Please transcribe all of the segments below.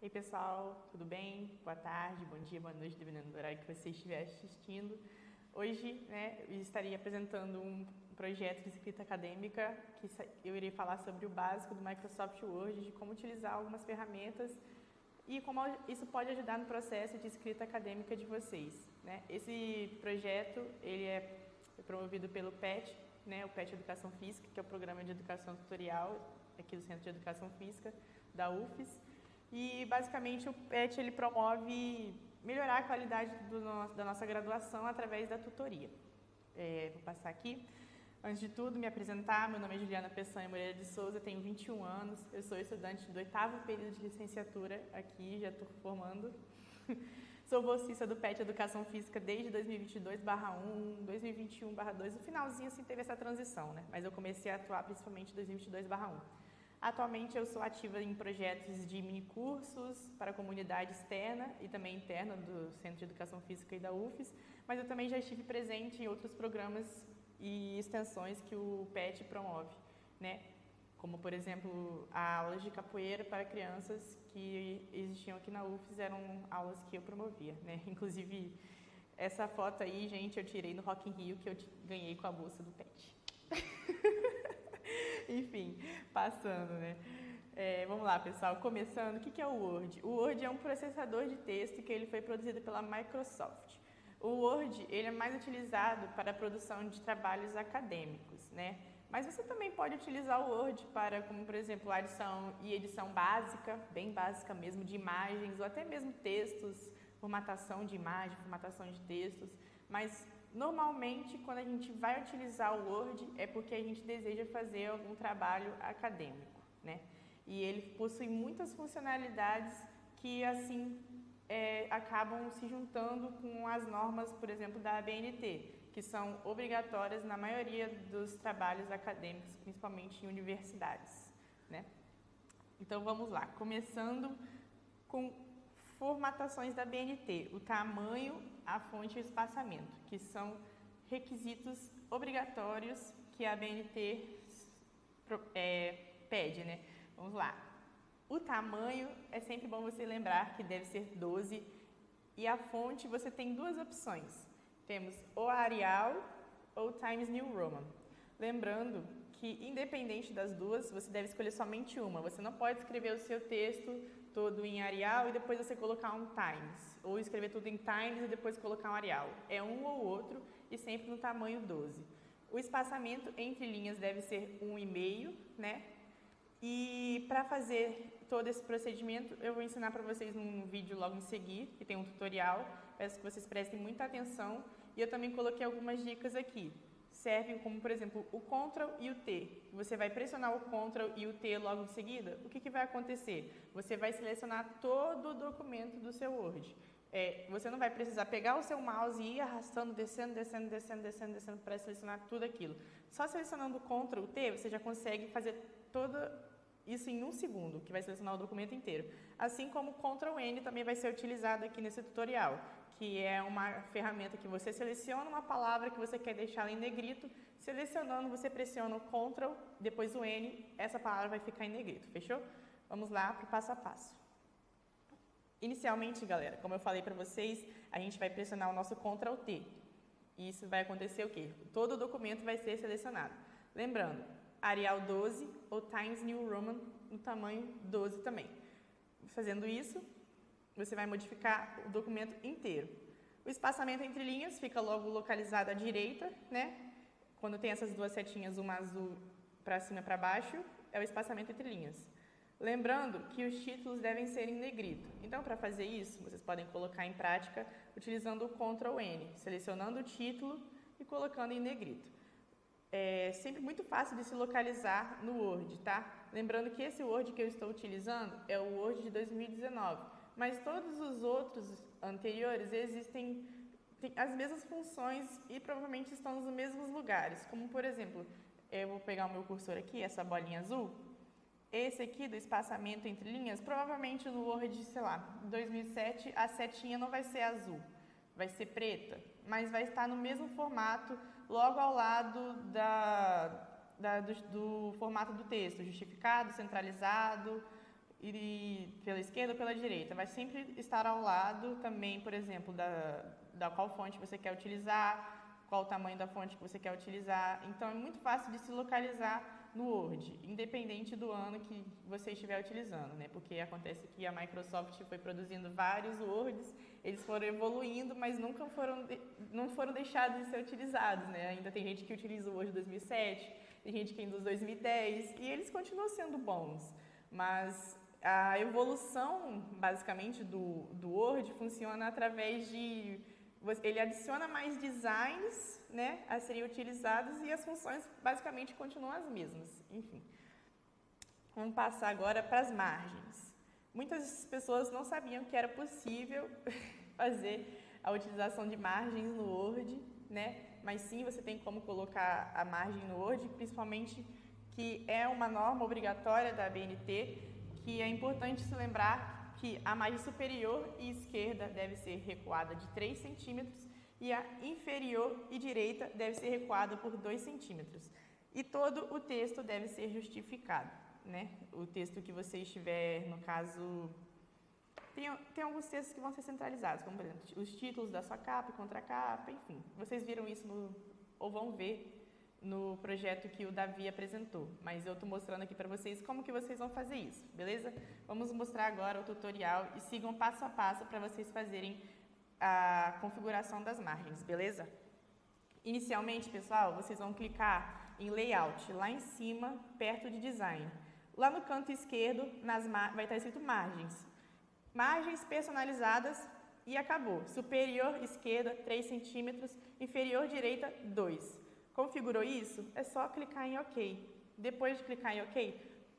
Ei pessoal, tudo bem? Boa tarde, bom dia, boa noite, dependendo do horário que você estiver assistindo. Hoje, eu estaria apresentando um projeto de escrita acadêmica que eu irei falar sobre o básico do Microsoft Word, de como utilizar algumas ferramentas e como isso pode ajudar no processo de escrita acadêmica de vocês. Esse projeto ele é promovido pelo PET, o PET Educação Física, que é o Programa de Educação Tutorial aqui do Centro de Educação Física da UFES. E basicamente o PET ele promove melhorar a qualidade da nossa graduação através da tutoria. Vou passar aqui. Antes de tudo, me apresentar. Meu nome é Juliana Peçanha Moreira de Souza, tenho 21 anos, eu sou estudante do 8º período de licenciatura aqui, já estou formando. Sou bolsista do PET Educação Física desde 2022/1, 2021/2, no finalzinho assim teve essa transição, mas eu comecei a atuar principalmente em 2022/1. Atualmente eu sou ativa em projetos de minicursos para a comunidade externa e também interna do Centro de Educação Física e da UFES, mas eu também já estive presente em outros programas e extensões que o PET promove, como por exemplo aulas de capoeira para crianças que existiam aqui na UFES, eram aulas que eu promovia, Inclusive essa foto aí, gente, eu tirei no Rock in Rio que eu ganhei com a bolsa do PET. Enfim, passando, vamos lá, pessoal. Começando, o que é o Word? O Word é um processador de texto que ele foi produzido pela Microsoft. O Word ele é mais utilizado para a produção de trabalhos acadêmicos, Mas você também pode utilizar o Word para, como por exemplo, adição e edição básica, bem básica mesmo, de imagens ou até mesmo textos, formatação de imagem, formatação de textos, mas normalmente, quando a gente vai utilizar o Word, é porque a gente deseja fazer algum trabalho acadêmico, E ele possui muitas funcionalidades que, assim, acabam se juntando com as normas, por exemplo, da ABNT, que são obrigatórias na maioria dos trabalhos acadêmicos, principalmente em universidades, Então, vamos lá. Começando com formatações da BNT, o tamanho, a fonte e o espaçamento, que são requisitos obrigatórios que a BNT pede, Vamos lá. O tamanho é sempre bom você lembrar que deve ser 12 e a fonte você tem duas opções. Temos ou Arial ou Times New Roman. Lembrando que, independente das duas, você deve escolher somente uma. Você não pode escrever o seu texto todo em Arial e depois você colocar um Times. Ou escrever tudo em Times e depois colocar um Arial. É um ou outro e sempre no tamanho 12. O espaçamento entre linhas deve ser 1,5, E para fazer todo esse procedimento, eu vou ensinar para vocês num vídeo logo em seguida, que tem um tutorial. Peço que vocês prestem muita atenção. E eu também coloquei algumas dicas aqui. Servem como, por exemplo, o Ctrl e o T. Você vai pressionar o Ctrl e o T logo em seguida, o que vai acontecer? Você vai selecionar todo o documento do seu Word. Você não vai precisar pegar o seu mouse e ir arrastando, descendo para selecionar tudo aquilo. Só selecionando o Ctrl e T, você já consegue fazer todo isso em 1 segundo, que vai selecionar o documento inteiro. Assim como o Ctrl N também vai ser utilizado aqui nesse tutorial, que é uma ferramenta que você seleciona uma palavra que você quer deixar em negrito, selecionando você pressiona o Ctrl, depois o N, essa palavra vai ficar em negrito, fechou? Vamos lá para o passo a passo. Inicialmente, galera, como eu falei para vocês, a gente vai pressionar o nosso Ctrl T. E isso vai acontecer o quê? Todo o documento vai ser selecionado. Lembrando, Arial 12 ou Times New Roman no tamanho 12 também. Fazendo isso, você vai modificar o documento inteiro. O espaçamento entre linhas fica logo localizado à direita, Quando tem essas duas setinhas, uma azul para cima e para baixo, é o espaçamento entre linhas. Lembrando que os títulos devem ser em negrito. Então, para fazer isso, vocês podem colocar em prática utilizando o Ctrl N, selecionando o título e colocando em negrito. É sempre muito fácil de se localizar no Word, Lembrando que esse Word que eu estou utilizando é o Word de 2019, mas todos os outros anteriores têm as mesmas funções e provavelmente estão nos mesmos lugares, como por exemplo, eu vou pegar o meu cursor aqui, essa bolinha azul, esse aqui do espaçamento entre linhas, provavelmente no Word, sei lá, 2007, a setinha não vai ser azul, vai ser preta, mas vai estar no mesmo formato, logo ao lado do formato do texto, justificado, centralizado e pela esquerda ou pela direita. Vai sempre estar ao lado também, por exemplo, da qual fonte você quer utilizar, qual o tamanho da fonte que você quer utilizar. Então, é muito fácil de se localizar no Word, independente do ano que você estiver utilizando, né? Porque acontece que a Microsoft foi produzindo vários Words, eles foram evoluindo, mas não foram deixados de ser utilizados, né? Ainda tem gente que utiliza o Word 2007, tem gente que ainda usa 2010, e eles continuam sendo bons, mas a evolução, basicamente, do Word funciona através de... Ele adiciona mais designs, né, a serem utilizados e as funções basicamente continuam as mesmas. Enfim, vamos passar agora para as margens. Muitas pessoas não sabiam que era possível fazer a utilização de margens no Word, né? Mas sim, você tem como colocar a margem no Word, principalmente que é uma norma obrigatória da ABNT, que é importante se lembrar que a margem superior e esquerda deve ser recuada de 3 centímetros e a inferior e direita deve ser recuada por 2 centímetros. E todo o texto deve ser justificado, né? O texto que você estiver, no caso... Tem alguns textos que vão ser centralizados, como, por exemplo, os títulos da sua capa e contracapa, enfim. Vocês viram isso ou vão ver no projeto que o Davi apresentou, mas eu estou mostrando aqui para vocês como que vocês vão fazer isso, beleza? Vamos mostrar agora o tutorial e sigam passo a passo para vocês fazerem a configuração das margens, beleza? Inicialmente, pessoal, vocês vão clicar em Layout, lá em cima, perto de Design. Lá no canto esquerdo, vai estar escrito Margens. Margens personalizadas e acabou. Superior esquerda, 3 centímetros, inferior direita, 2. Configurou isso? É só clicar em OK. Depois de clicar em OK,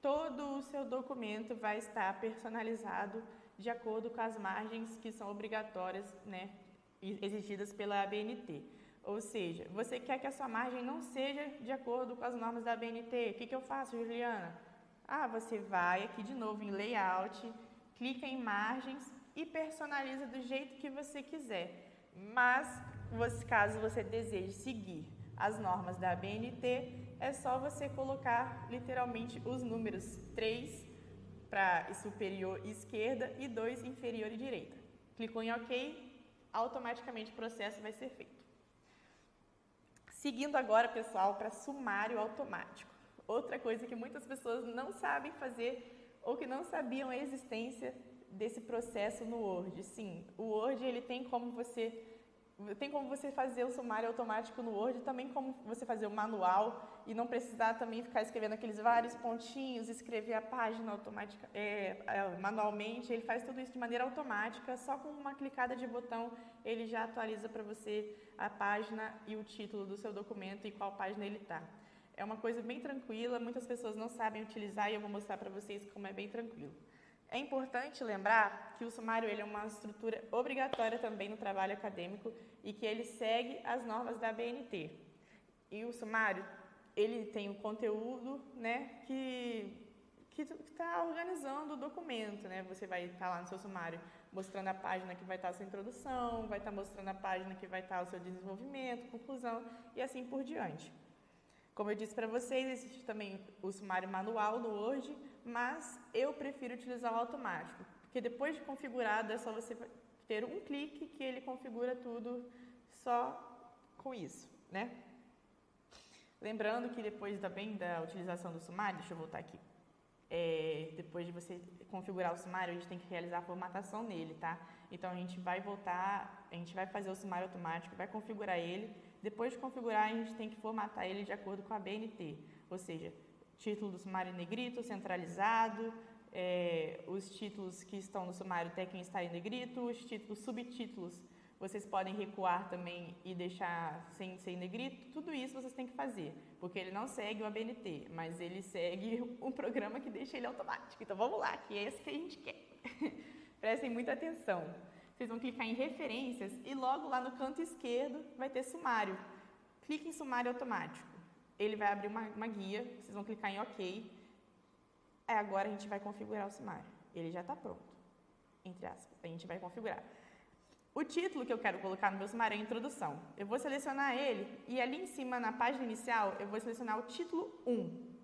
todo o seu documento vai estar personalizado de acordo com as margens que são obrigatórias, né, exigidas pela ABNT. Ou seja, você quer que a sua margem não seja de acordo com as normas da ABNT. O que eu faço, Juliana? Você vai aqui de novo em Layout, clica em Margens e personaliza do jeito que você quiser. Mas, caso você deseje seguir as normas da ABNT, é só você colocar literalmente os números 3 para superior esquerda e 2 inferior e direita. Clicou em OK, automaticamente o processo vai ser feito. Seguindo agora, pessoal, para sumário automático. Outra coisa que muitas pessoas não sabem fazer ou que não sabiam a existência desse processo no Word. Sim, o Word ele tem como você fazer o sumário automático no Word, também como você fazer o manual e não precisar também ficar escrevendo aqueles vários pontinhos, escrever a página manualmente. Ele faz tudo isso de maneira automática, só com uma clicada de botão ele já atualiza para você a página e o título do seu documento e qual página ele está. É uma coisa bem tranquila, muitas pessoas não sabem utilizar e eu vou mostrar para vocês como é bem tranquilo. É importante lembrar que o sumário ele é uma estrutura obrigatória também no trabalho acadêmico e que ele segue as normas da ABNT. E o sumário, ele tem o conteúdo, né, que está organizando o documento, né? Você vai estar lá no seu sumário mostrando a página que vai estar a sua introdução, vai estar mostrando a página que vai estar o seu desenvolvimento, conclusão e assim por diante. Como eu disse para vocês, existe também o sumário manual no Word, mas eu prefiro utilizar o automático, porque depois de configurado é só você ter um clique que ele configura tudo só com isso, né? Lembrando que depois também da utilização do sumário, deixa eu voltar aqui, depois de você configurar o sumário, a gente tem que realizar a formatação nele, tá? Então a gente vai fazer o sumário automático, vai configurar ele. Depois de configurar, a gente tem que formatar ele de acordo com a ABNT, ou seja, título do sumário em negrito, centralizado, os títulos que estão no sumário devem estar em negrito, os títulos, subtítulos, vocês podem recuar também e deixar sem ser em negrito, tudo isso vocês têm que fazer, porque ele não segue o ABNT, mas ele segue um programa que deixa ele automático. Então vamos lá, que é esse que a gente quer. Prestem muita atenção. Vocês vão clicar em referências e logo lá no canto esquerdo vai ter sumário. Clique em sumário automático. Ele vai abrir uma guia, vocês vão clicar em OK. Agora a gente vai configurar o sumário. Ele já está pronto, entre aspas. A gente vai configurar. O título que eu quero colocar no meu sumário é a introdução. Eu vou selecionar ele e ali em cima, na página inicial, eu vou selecionar o título 1.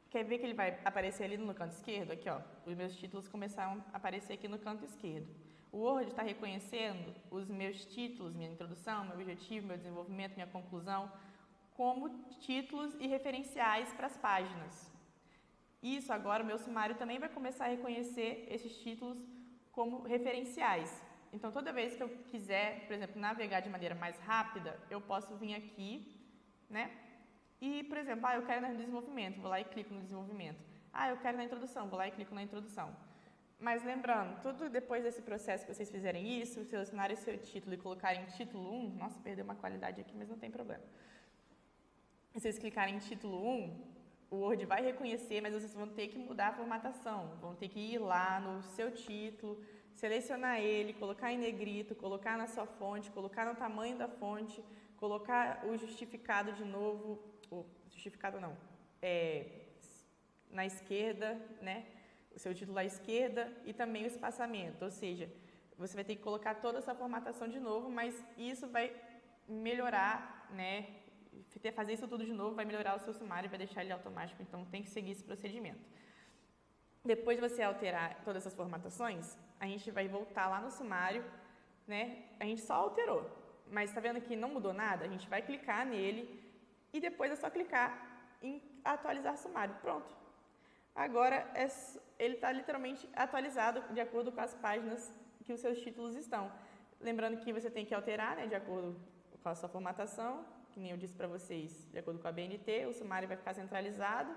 Quer ver que ele vai aparecer ali no canto esquerdo? Aqui, ó, os meus títulos começaram a aparecer aqui no canto esquerdo. O Word está reconhecendo os meus títulos, minha introdução, meu objetivo, meu desenvolvimento, minha conclusão, como títulos e referenciais para as páginas. Isso agora, o meu sumário também vai começar a reconhecer esses títulos como referenciais. Então, toda vez que eu quiser, por exemplo, navegar de maneira mais rápida, eu posso vir aqui, né? E, por exemplo, eu quero no desenvolvimento, vou lá e clico no desenvolvimento. Eu quero na introdução, vou lá e clico na introdução. Mas lembrando, tudo depois desse processo que vocês fizerem isso, selecionarem seu título e colocarem título 1, nossa, perdeu uma qualidade aqui, mas não tem problema. Se vocês clicarem em título 1, o Word vai reconhecer, mas vocês vão ter que mudar a formatação, vão ter que ir lá no seu título, selecionar ele, colocar em negrito, colocar na sua fonte, colocar no tamanho da fonte, colocar o justificado de novo, justificado não, na esquerda, né? O seu título à esquerda e também o espaçamento, ou seja, você vai ter que colocar toda essa formatação de novo, mas isso vai melhorar, né? Fazer isso tudo de novo vai melhorar o seu sumário e vai deixar ele automático, então tem que seguir esse procedimento. Depois de você alterar todas essas formatações, a gente vai voltar lá no sumário, né? A gente só alterou, mas está vendo que não mudou nada? A gente vai clicar nele e depois é só clicar em atualizar sumário. Pronto. Agora, ele está literalmente atualizado de acordo com as páginas que os seus títulos estão. Lembrando que você tem que alterar, né, de acordo com a sua formatação, que nem eu disse para vocês, de acordo com a BNT, o sumário vai ficar centralizado,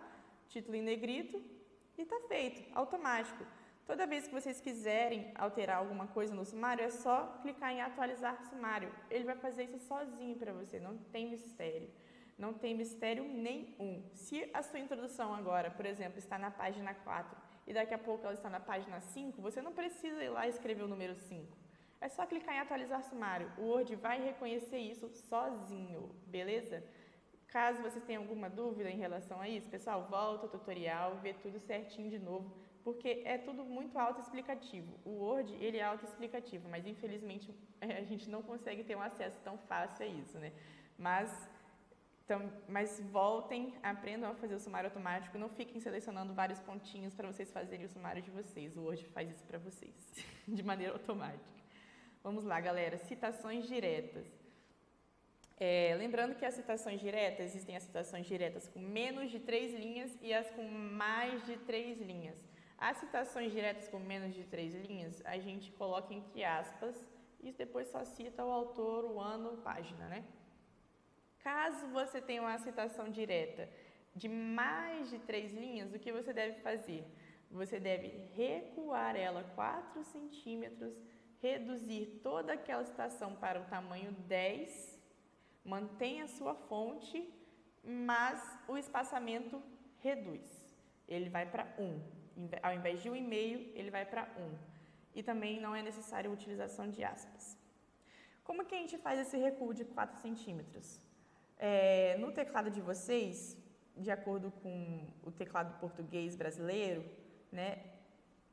título em negrito e está feito, automático. Toda vez que vocês quiserem alterar alguma coisa no sumário, é só clicar em atualizar sumário. Ele vai fazer isso sozinho para você, não tem mistério. Não tem mistério nenhum. Se a sua introdução agora, por exemplo, está na página 4 e daqui a pouco ela está na página 5, você não precisa ir lá e escrever o número 5. É só clicar em atualizar sumário. O Word vai reconhecer isso sozinho, beleza? Caso vocês tenham alguma dúvida em relação a isso, pessoal, volta ao tutorial, vê tudo certinho de novo, porque é tudo muito autoexplicativo. O Word, ele é autoexplicativo, mas infelizmente a gente não consegue ter um acesso tão fácil a isso, né? Mas voltem, aprendam a fazer o sumário automático, não fiquem selecionando vários pontinhos para vocês fazerem o sumário de vocês. O Word faz isso para vocês, de maneira automática. Vamos lá, galera, citações diretas. Lembrando que as citações diretas, existem as citações diretas com menos de 3 linhas e as com mais de 3 linhas. As citações diretas com menos de 3 linhas, a gente coloca entre aspas e depois só cita o autor, o ano, página, né? Caso você tenha uma citação direta de mais de 3 linhas, o que você deve fazer? Você deve recuar ela 4 centímetros, reduzir toda aquela citação para o tamanho 10, mantenha a sua fonte, mas o espaçamento reduz. Ele vai para 1. Ao invés de 1,5, ele vai para 1. E também não é necessário a utilização de aspas. Como que a gente faz esse recuo de 4 centímetros? No teclado de vocês, de acordo com o teclado português brasileiro, né,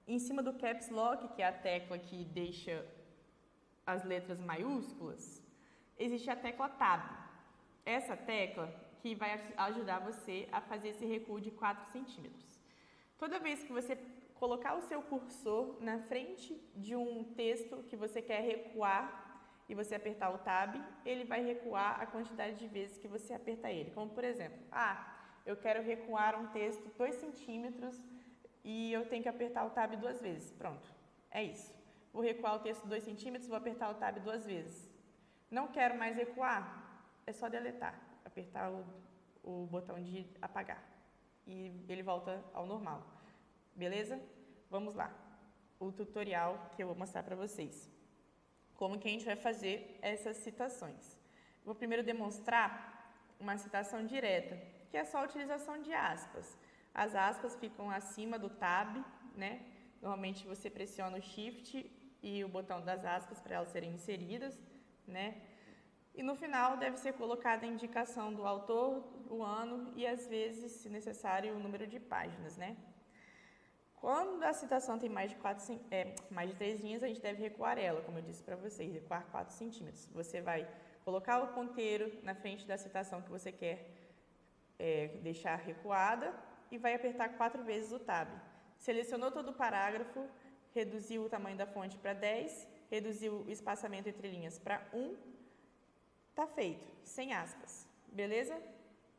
em cima do Caps Lock, que é a tecla que deixa as letras maiúsculas, existe a tecla Tab. Essa tecla que vai ajudar você a fazer esse recuo de 4 centímetros. Toda vez que você colocar o seu cursor na frente de um texto que você quer recuar, e você apertar o Tab, ele vai recuar a quantidade de vezes que você apertar ele. Como, por exemplo, eu quero recuar um texto 2 centímetros e eu tenho que apertar o Tab 2 vezes. Pronto, é isso. Vou recuar o texto 2 centímetros, vou apertar o Tab 2 vezes. Não quero mais recuar, é só deletar, apertar o botão de apagar e ele volta ao normal. Beleza? Vamos lá. O tutorial que eu vou mostrar para vocês. Como que a gente vai fazer essas citações? Vou primeiro demonstrar uma citação direta, que é só a utilização de aspas. As aspas ficam acima do Tab, né? Normalmente você pressiona o Shift e o botão das aspas para elas serem inseridas, né? E no final deve ser colocada a indicação do autor, o ano e às vezes, se necessário, o número de páginas, né? Quando a citação tem mais de 3 linhas, a gente deve recuar ela, como eu disse para vocês, recuar 4 centímetros. Você vai colocar o ponteiro na frente da citação que você quer deixar recuada, e vai apertar 4 vezes o Tab. Selecionou todo o parágrafo, reduziu o tamanho da fonte para 10, reduziu o espaçamento entre linhas para 1, tá feito, sem aspas, beleza?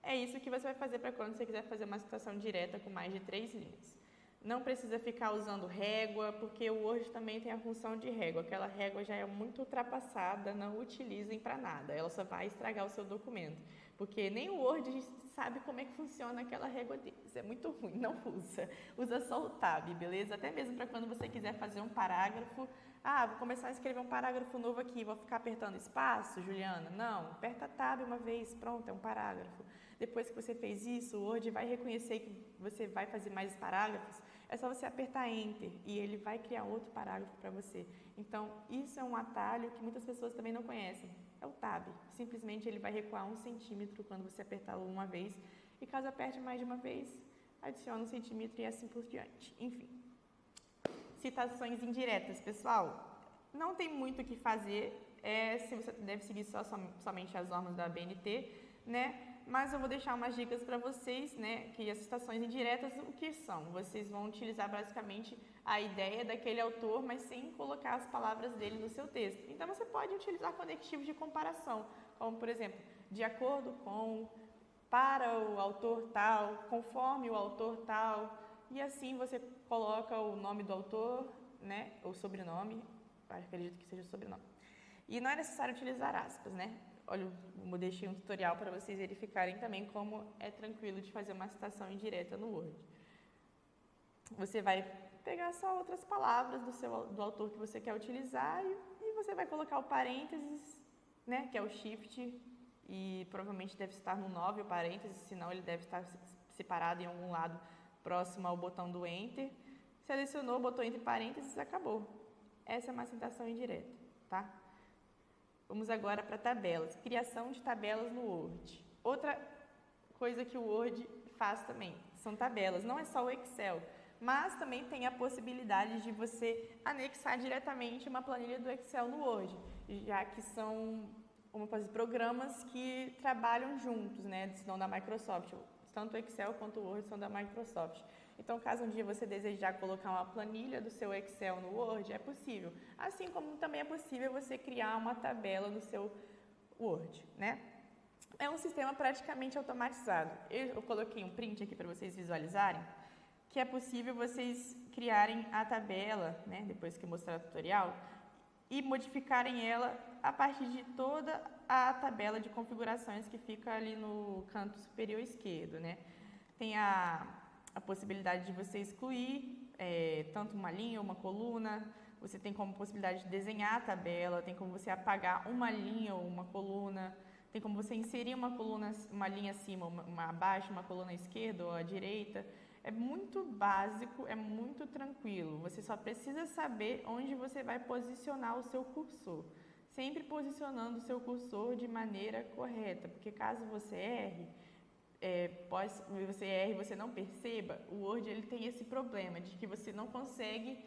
É isso que você vai fazer para quando você quiser fazer uma citação direta com mais de 3 linhas. Não precisa ficar usando régua, porque o Word também tem a função de régua. Aquela régua já é muito ultrapassada, não utilizem para nada. Ela só vai estragar o seu documento. Porque nem o Word sabe como é que funciona aquela régua deles. É muito ruim, não usa. Usa só o Tab, beleza? Até mesmo para quando você quiser fazer um parágrafo. Ah, vou começar a escrever um parágrafo novo aqui, vou ficar apertando espaço, Juliana? Não, aperta Tab uma vez, pronto, é um parágrafo. Depois que você fez isso, o Word vai reconhecer que você vai fazer mais parágrafos, é só você apertar Enter e ele vai criar outro parágrafo para você. Então, isso é um atalho que muitas pessoas também não conhecem, é o Tab. Simplesmente ele vai recuar 1 centímetro quando você apertá-lo uma vez e caso aperte mais de uma vez, adiciona 1 centímetro e assim por diante. Enfim, citações indiretas, pessoal, não tem muito o que fazer, se você deve seguir somente as normas da ABNT, né? Mas eu vou deixar umas dicas para vocês, né, que as citações indiretas, o que são? Vocês vão utilizar basicamente a ideia daquele autor, mas sem colocar as palavras dele no seu texto. Então, você pode utilizar conectivos de comparação, como, por exemplo, de acordo com, para o autor tal, conforme o autor tal, e assim você coloca o nome do autor, né, ou sobrenome, acredito que seja o sobrenome. E não é necessário utilizar aspas, né? Olha, eu deixei um tutorial para vocês verificarem também como é tranquilo de fazer uma citação indireta no Word. Você vai pegar só outras palavras do autor que você quer utilizar e você vai colocar o parênteses, né, que é o Shift, e provavelmente deve estar no 9 o parênteses, senão ele deve estar separado em algum lado próximo ao botão do Enter. Selecionou, botou entre parênteses, acabou. Essa é uma citação indireta, tá? Vamos agora para tabelas. Criação de tabelas no Word. Outra coisa que o Word faz também são tabelas. Não é só o Excel, mas também tem a possibilidade de você anexar diretamente uma planilha do Excel no Word, já que são programas que trabalham juntos, né? São da Microsoft. Tanto o Excel quanto o Word são da Microsoft. Então, caso um dia você desejar colocar uma planilha do seu Excel no Word, é possível. Assim como também é possível você criar uma tabela no seu Word, né? É um sistema praticamente automatizado. Eu coloquei um print aqui para vocês visualizarem, que é possível vocês criarem a tabela, né, depois que eu mostrar o tutorial, e modificarem ela a partir de toda a tabela de configurações que fica ali no canto superior esquerdo, né? Tem a possibilidade de você excluir tanto uma linha ou uma coluna, você tem como possibilidade de desenhar a tabela, tem como você apagar uma linha ou uma coluna, tem como você inserir uma coluna, uma linha acima, uma abaixo, uma coluna à esquerda ou à direita. É muito básico, é muito tranquilo, você só precisa saber onde você vai posicionar o seu cursor. Sempre posicionando o seu cursor de maneira correta, porque caso você erre, e você não perceba, o Word ele tem esse problema de que você não consegue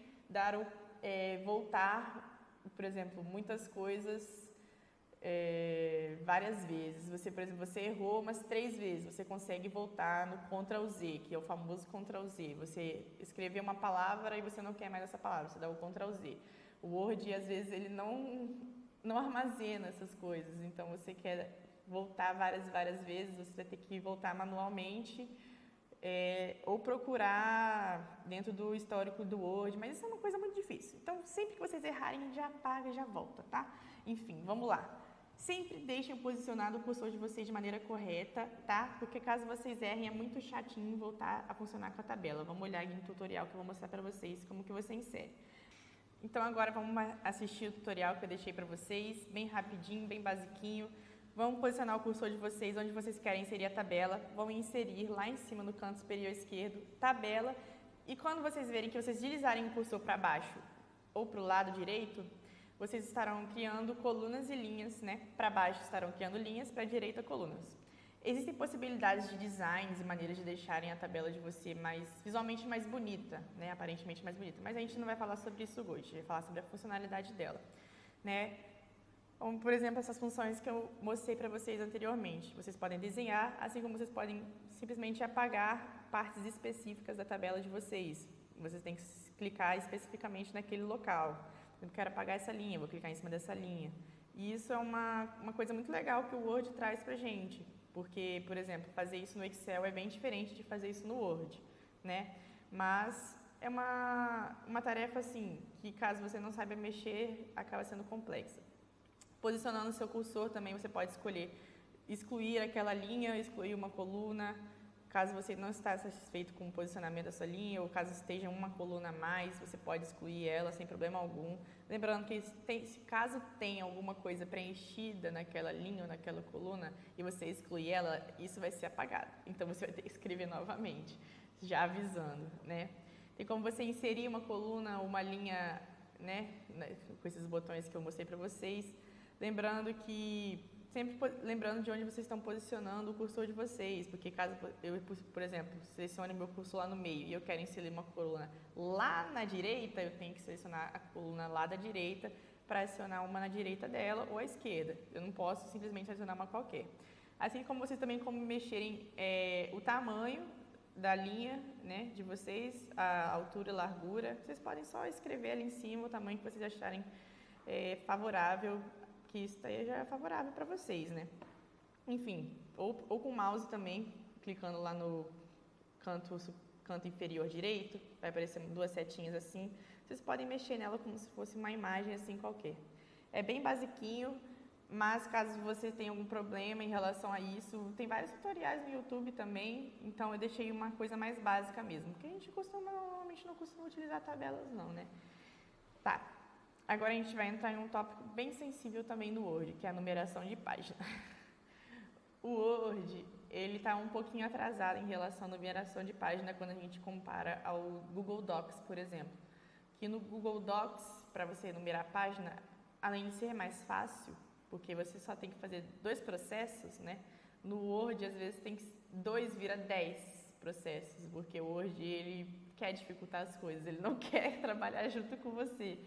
voltar, por exemplo, muitas coisas várias vezes. Por exemplo, você errou umas 3 vezes, você consegue voltar no Ctrl Z, que é o famoso Ctrl Z. Você escreveu uma palavra e você não quer mais essa palavra, você dá o Ctrl Z. O Word, às vezes, ele não armazena essas coisas, então você quer voltar várias vezes, você vai ter que voltar manualmente ou procurar dentro do histórico do Word, mas isso é uma coisa muito difícil. Então, sempre que vocês errarem, já apaga e já volta, tá? Enfim, vamos lá. Sempre deixem posicionado o cursor de vocês de maneira correta, tá? Porque caso vocês errem, é muito chatinho voltar a funcionar com a tabela. Vamos olhar aqui no tutorial que eu vou mostrar para vocês como que você insere. Então, agora vamos assistir o tutorial que eu deixei para vocês, bem rapidinho, bem basiquinho. Vamos posicionar o cursor de vocês onde vocês querem inserir a tabela. Vão inserir lá em cima no canto superior esquerdo, tabela. E quando vocês verem que vocês deslizarem o cursor para baixo ou para o lado direito, vocês estarão criando colunas e linhas, né? Para baixo estarão criando linhas, para a direita colunas. Existem possibilidades de designs e maneiras de deixarem a tabela de você visualmente mais bonita, né? Aparentemente mais bonita. Mas a gente não vai falar sobre isso hoje, a gente vai falar sobre a funcionalidade dela, né? Como, por exemplo, essas funções que eu mostrei para vocês anteriormente. Vocês podem desenhar, assim como vocês podem simplesmente apagar partes específicas da tabela de vocês. Vocês têm que clicar especificamente naquele local. Eu quero apagar essa linha, vou clicar em cima dessa linha. E isso é uma coisa muito legal que o Word traz para a gente. Porque, por exemplo, fazer isso no Excel é bem diferente de fazer isso no Word, né? Mas é uma tarefa, assim, que caso você não saiba mexer, acaba sendo complexa. Posicionando o seu cursor também, você pode escolher excluir aquela linha, excluir uma coluna. Caso você não está satisfeito com o posicionamento da sua linha, ou caso esteja uma coluna a mais, você pode excluir ela sem problema algum. Lembrando que caso tenha alguma coisa preenchida naquela linha ou naquela coluna e você excluir ela, isso vai ser apagado. Então você vai ter que escrever novamente, já avisando, né? Tem como você inserir uma coluna ou uma linha, né, com esses botões que eu mostrei para vocês. Lembrando que sempre lembrando de onde vocês estão posicionando o cursor de vocês, porque caso eu, por exemplo, selecione o meu cursor lá no meio e eu quero inserir uma coluna lá na direita, eu tenho que selecionar a coluna lá da direita para adicionar uma na direita dela ou à esquerda. Eu não posso simplesmente adicionar uma qualquer. Assim como vocês também como mexerem o tamanho da linha, né, de vocês, a altura e largura, vocês podem só escrever ali em cima o tamanho que vocês acharem favorável, que isso já é favorável para vocês, né? Enfim, ou com o mouse também, clicando lá no canto inferior direito, vai aparecer duas setinhas assim, vocês podem mexer nela como se fosse uma imagem assim qualquer. É bem basiquinho, mas caso você tenha algum problema em relação a isso, tem vários tutoriais no YouTube também, então eu deixei uma coisa mais básica mesmo, porque a gente normalmente não costuma utilizar tabelas não, né? Tá. Agora a gente vai entrar em um tópico bem sensível também no Word, que é a numeração de página. O Word, ele está um pouquinho atrasado em relação à numeração de página quando a gente compara ao Google Docs, por exemplo. Que no Google Docs, para você numerar a página, além de ser mais fácil, porque você só tem que fazer 2 processos, né? No Word, às vezes, tem que 2 vira 10 processos, porque o Word, ele quer dificultar as coisas, ele não quer trabalhar junto com você.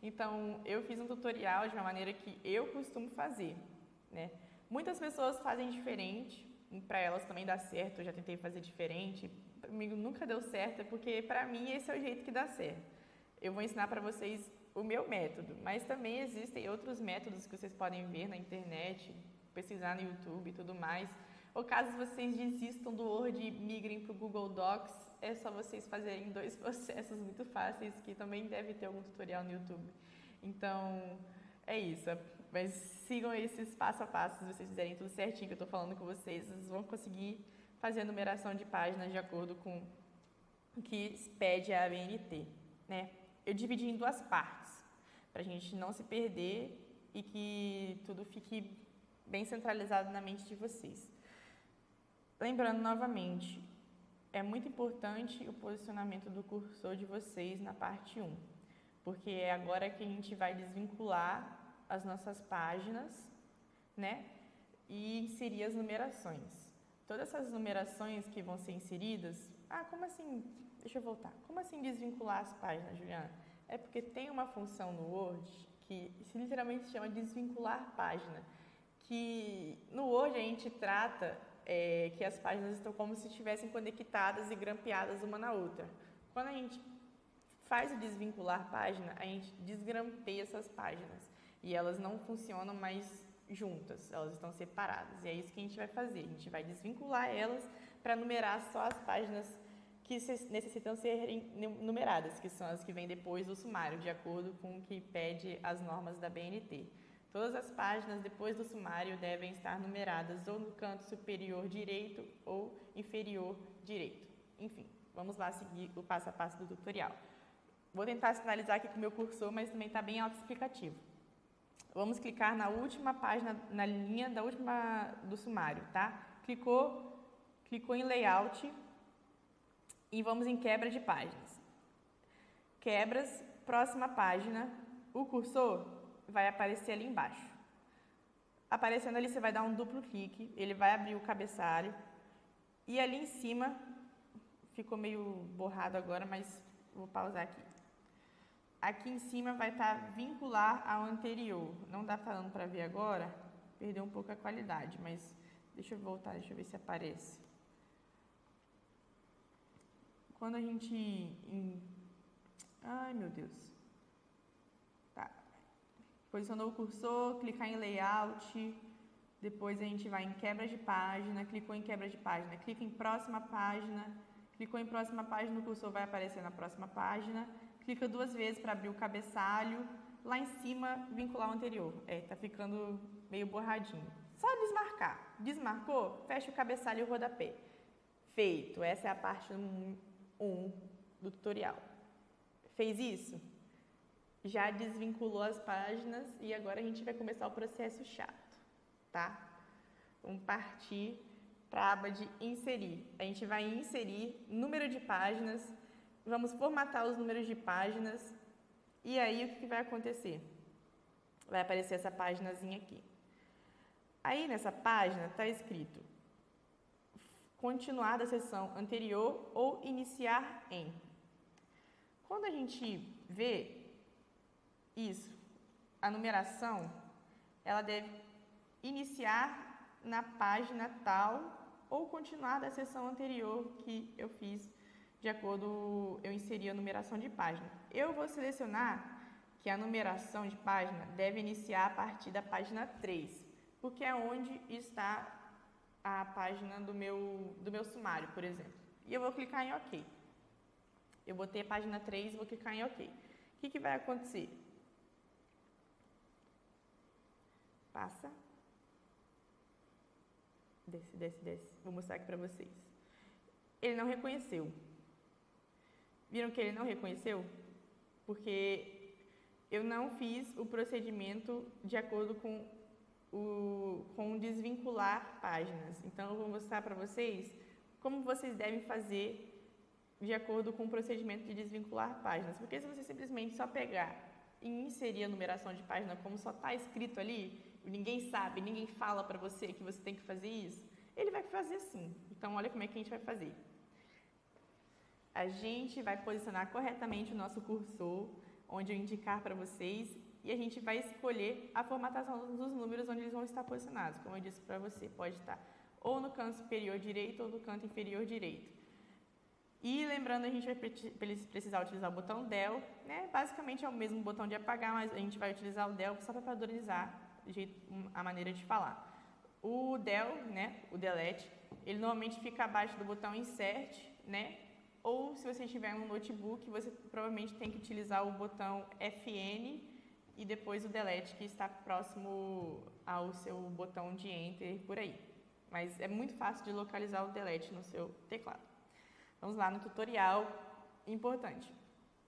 Então, eu fiz um tutorial de uma maneira que eu costumo fazer, né? Muitas pessoas fazem diferente, para elas também dá certo, eu já tentei fazer diferente, comigo nunca deu certo, porque para mim esse é o jeito que dá certo. Eu vou ensinar para vocês o meu método, mas também existem outros métodos que vocês podem ver na internet, pesquisar no YouTube e tudo mais. Ou caso vocês desistam do Word e migrem para o Google Docs, é só vocês fazerem 2 processos muito fáceis, que também deve ter algum tutorial no YouTube. Então, é isso. Mas sigam esses passo a passo, se vocês fizerem tudo certinho que eu estou falando com vocês, vocês vão conseguir fazer a numeração de páginas de acordo com o que pede a ABNT, né? Eu dividi em 2 partes, para a gente não se perder e que tudo fique bem centralizado na mente de vocês. Lembrando novamente, é muito importante o posicionamento do cursor de vocês na parte 1, porque é agora que a gente vai desvincular as nossas páginas, né, e inserir as numerações. Todas essas numerações que vão ser inseridas... como assim? Deixa eu voltar. Como assim desvincular as páginas, Juliana? É porque tem uma função no Word que se literalmente chama desvincular página, que no Word a gente trata que as páginas estão como se estivessem conectadas e grampeadas uma na outra. Quando a gente faz o desvincular página, a gente desgrampeia essas páginas e elas não funcionam mais juntas, elas estão separadas. E é isso que a gente vai fazer, a gente vai desvincular elas para numerar só as páginas que necessitam ser numeradas, que são as que vêm depois do sumário, de acordo com o que pede as normas da BNT. Todas as páginas depois do sumário devem estar numeradas ou no canto superior direito ou inferior direito. Enfim, vamos lá seguir o passo a passo do tutorial. Vou tentar sinalizar aqui com o meu cursor, mas também está bem autoexplicativo. Vamos clicar na última página, na linha da última do sumário, tá? Clicou em layout e vamos em quebra de páginas. Quebras, próxima página, o cursor vai aparecer ali embaixo. Aparecendo ali, você vai dar um duplo clique, ele vai abrir o cabeçalho e ali em cima, ficou meio borrado agora, mas vou pausar aqui. Aqui em cima vai estar vincular ao anterior. Não dá falando para ver agora, perdeu um pouco a qualidade, mas deixa eu voltar, deixa eu ver se aparece. quando a gente... Ai, meu Deus. Tá. Posicionou o cursor, clicar em layout, depois a gente vai em quebra de página, clicou em quebra de página, clica em próxima página, clicou em próxima página, o cursor vai aparecer na próxima página, clica 2 vezes para abrir o cabeçalho, lá em cima, vincular o anterior. Tá ficando meio borradinho. Só desmarcar. Desmarcou, fecha o cabeçalho e o rodapé. Feito. Essa é a parte 1 do tutorial. Fez isso? Já desvinculou as páginas e agora a gente vai começar o processo chato, tá? Vamos partir para a aba de inserir. A gente vai inserir número de páginas, vamos formatar os números de páginas e aí o que vai acontecer? Vai aparecer essa paginazinha aqui. Aí nessa página está escrito continuar da seção anterior ou iniciar em. Quando a gente vê isso, a numeração, ela deve iniciar na página tal ou continuar da seção anterior que eu fiz de acordo, eu inseri a numeração de página. Eu vou selecionar que a numeração de página deve iniciar a partir da página 3, porque é onde está a página do meu sumário, por exemplo. E eu vou clicar em OK. Eu botei a página 3 e vou clicar em OK. O que vai acontecer? Passa. Desce, desce, desce. Vou mostrar aqui para vocês. Ele não reconheceu. Viram que ele não reconheceu? Porque eu não fiz o procedimento de acordo com desvincular páginas. Então, eu vou mostrar para vocês como vocês devem fazer de acordo com o procedimento de desvincular páginas. Porque se você simplesmente só pegar e inserir a numeração de página como só está escrito ali, e ninguém sabe, ninguém fala para você que você tem que fazer isso, ele vai fazer assim. Então, olha como é que a gente vai fazer. A gente vai posicionar corretamente o nosso cursor, onde eu indicar para vocês, e a gente vai escolher a formatação dos números onde eles vão estar posicionados. Como eu disse para você, pode estar ou no canto superior direito ou no canto inferior direito. E lembrando, a gente vai precisar utilizar o botão Del, né? Basicamente é o mesmo botão de apagar, mas a gente vai utilizar o Del só para padronizar a maneira de falar. O Del, né? O Delete, ele normalmente fica abaixo do botão Insert, né? Ou se você estiver no notebook, você provavelmente tem que utilizar o botão FN e depois o Delete, que está próximo ao seu botão de Enter por aí. Mas é muito fácil de localizar o Delete no seu teclado. Vamos lá no tutorial importante.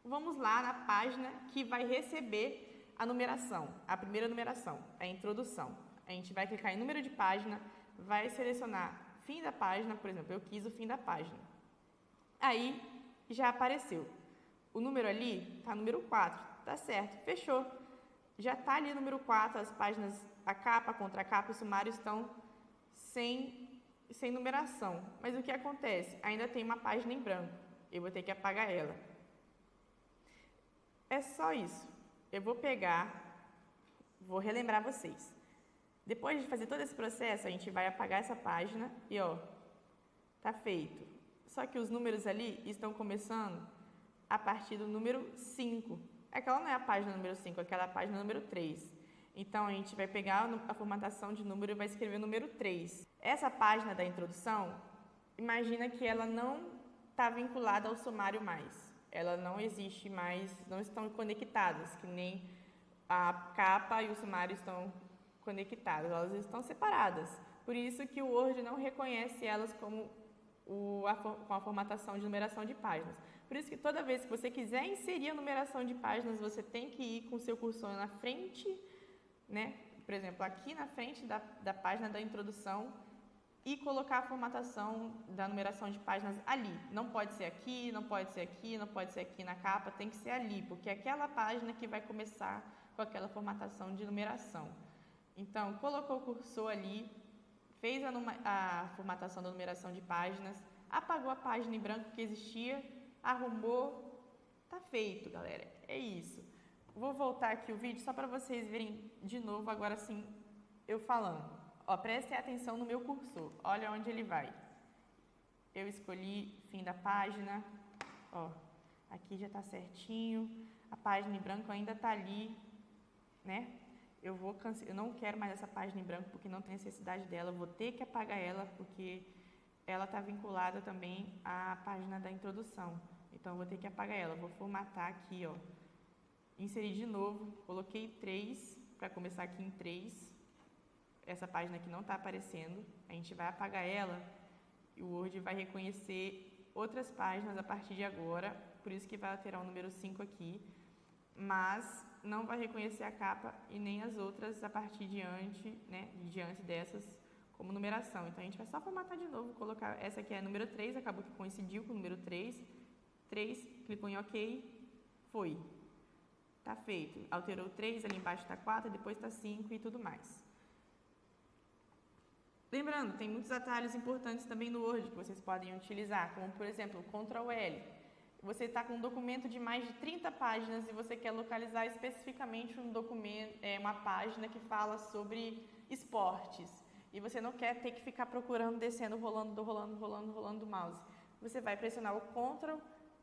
Vamos lá na página que vai receber a numeração, a primeira numeração, a introdução. A gente vai clicar em número de página, vai selecionar fim da página, por exemplo, eu quis o fim da página. Aí já apareceu. O número ali está número 4, tá certo, fechou. Já está ali número 4, as páginas, a capa, a contracapa e o sumário estão sem numeração. Mas o que acontece? Ainda tem uma página em branco. Eu vou ter que apagar ela. É só isso. Eu vou pegar, vou relembrar vocês. Depois de fazer todo esse processo, a gente vai apagar essa página e ó, tá feito. Só que os números ali estão começando a partir do número 5. Aquela não é a página número 5, aquela é a página número 3. Então, a gente vai pegar a formatação de número e vai escrever o número 3. Essa página da introdução, imagina que ela não está vinculada ao sumário mais. Ela não existe mais, não estão conectadas, que nem a capa e o sumário estão conectadas, elas estão separadas. Por isso que o Word não reconhece elas como com a formatação de numeração de páginas. Por isso que toda vez que você quiser inserir a numeração de páginas, você tem que ir com o seu cursor na frente, né? Por exemplo, aqui na frente da página da introdução e colocar a formatação da numeração de páginas ali. Não pode ser aqui, não pode ser aqui, não pode ser aqui na capa, tem que ser ali, porque é aquela página que vai começar com aquela formatação de numeração. Então, colocou o cursor ali, fez a formatação da numeração de páginas, apagou a página em branco que existia, arrumou, tá feito, galera. É isso. Vou voltar aqui o vídeo só para vocês verem de novo, agora sim, eu falando. Ó, prestem atenção no meu cursor, olha onde ele vai. Eu escolhi fim da página, Ó, aqui já está certinho, a página em branco ainda está ali, né? Eu não quero mais essa página em branco porque não tem necessidade dela, eu vou ter que apagar ela porque ela está vinculada também à página da introdução. Então, eu vou ter que apagar ela. Vou formatar aqui, ó. Inserir de novo. Coloquei 3, para começar aqui em 3. Essa página aqui não está aparecendo. A gente vai apagar ela e o Word vai reconhecer outras páginas a partir de agora. Por isso que vai alterar o número 5 aqui. Mas não vai reconhecer a capa e nem as outras a partir diante dessas como numeração. Então, a gente vai só formatar de novo, colocar, essa aqui é a número 3, acabou que coincidiu com o número 3, clicou em OK, foi. Tá feito. Alterou 3, ali embaixo está 4, depois está 5 e tudo mais. Lembrando, tem muitos atalhos importantes também no Word que vocês podem utilizar, como, por exemplo, o Ctrl L. Você está com um documento de mais de 30 páginas e você quer localizar especificamente um documento, uma página que fala sobre esportes. E você não quer ter que ficar procurando, descendo, rolando o mouse. Você vai pressionar o Ctrl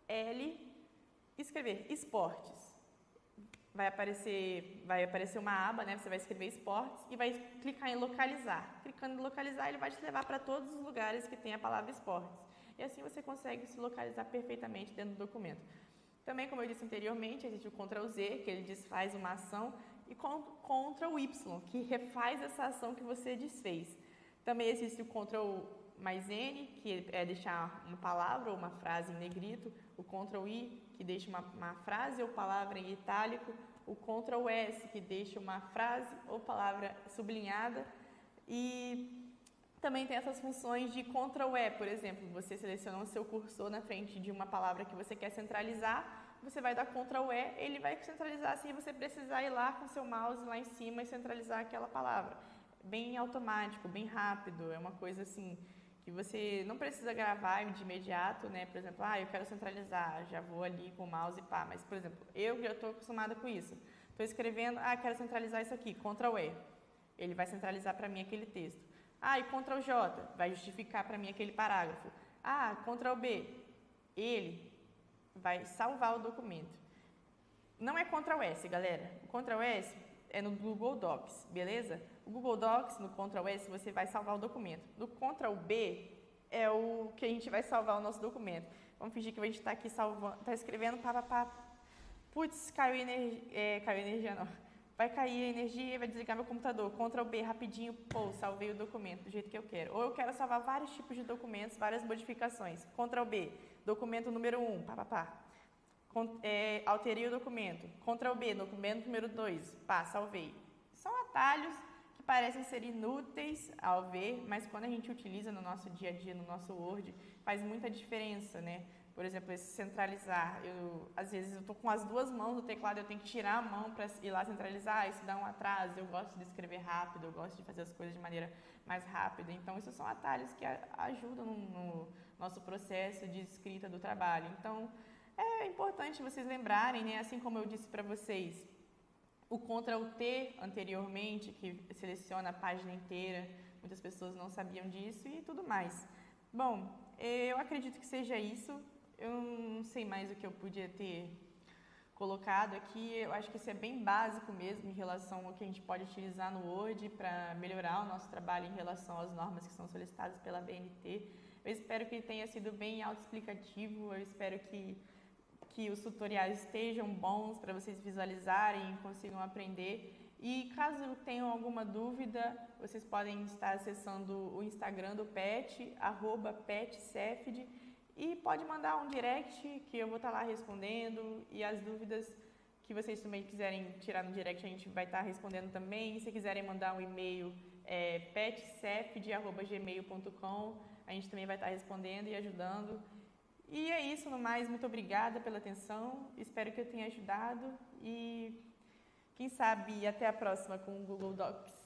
L e escrever esportes. Vai aparecer uma aba, né? Você vai escrever esportes e vai clicar em localizar. Clicando em localizar, ele vai te levar para todos os lugares que tem a palavra esportes. E assim você consegue se localizar perfeitamente dentro do documento. Também, como eu disse anteriormente, existe o Ctrl Z, que ele desfaz uma ação, e Ctrl Y, que refaz essa ação que você desfez. Também existe o Ctrl mais N, que é deixar uma palavra ou uma frase em negrito, o Ctrl I, que deixa uma frase ou palavra em itálico, o Ctrl S, que deixa uma frase ou palavra sublinhada, e também tem essas funções de Ctrl E, por exemplo, você seleciona o seu cursor na frente de uma palavra que você quer centralizar, você vai dar Ctrl E, ele vai centralizar sem você precisar ir lá com o seu mouse lá em cima e centralizar aquela palavra. Bem automático, bem rápido, é uma coisa assim que você não precisa gravar de imediato, né? Por exemplo, eu quero centralizar, já vou ali com o mouse e pá. Mas, por exemplo, eu já estou acostumada com isso. Estou escrevendo, quero centralizar isso aqui, Ctrl E. Ele vai centralizar para mim aquele texto. E Ctrl J, vai justificar para mim aquele parágrafo. Ctrl B, ele vai salvar o documento. Não é Ctrl S, galera. O Ctrl S é no Google Docs, beleza? O Google Docs, no Ctrl S, você vai salvar o documento. No Ctrl B é o que a gente vai salvar o nosso documento. Vamos fingir que a gente está aqui salvando, está escrevendo, putz, caiu energia não. Vai cair a energia e vai desligar meu computador. Ctrl B, rapidinho, salvei o documento do jeito que eu quero. Ou eu quero salvar vários tipos de documentos, várias modificações. Ctrl B, documento número 1, alterei o documento. Ctrl B, documento número 2, salvei. São atalhos que parecem ser inúteis ao ver, mas quando a gente utiliza no nosso dia a dia, no nosso Word, faz muita diferença, né? Por exemplo, esse centralizar, às vezes eu estou com as duas mãos no teclado, eu tenho que tirar a mão para ir lá centralizar, isso dá um atraso, eu gosto de escrever rápido, eu gosto de fazer as coisas de maneira mais rápida, então isso são atalhos que ajudam no nosso processo de escrita do trabalho. Então, é importante vocês lembrarem, né, assim como eu disse para vocês, o Ctrl T anteriormente, que seleciona a página inteira, muitas pessoas não sabiam disso e tudo mais. Bom, eu acredito que seja isso. Eu não sei mais o que eu podia ter colocado aqui. Eu acho que isso é bem básico mesmo em relação ao que a gente pode utilizar no Word para melhorar o nosso trabalho em relação às normas que são solicitadas pela BNT. Eu espero que tenha sido bem autoexplicativo. Eu espero que os tutoriais estejam bons para vocês visualizarem e consigam aprender. E caso tenham alguma dúvida, vocês podem estar acessando o Instagram do PET, @PETCEFD, e pode mandar um direct que eu vou estar lá respondendo, e as dúvidas que vocês também quiserem tirar no direct a gente vai estar respondendo também. Se quiserem mandar um e-mail, petcefd@gmail.com, a gente também vai estar respondendo e ajudando. E é isso, no mais, muito obrigada pela atenção, espero que eu tenha ajudado e quem sabe até a próxima com o Google Docs.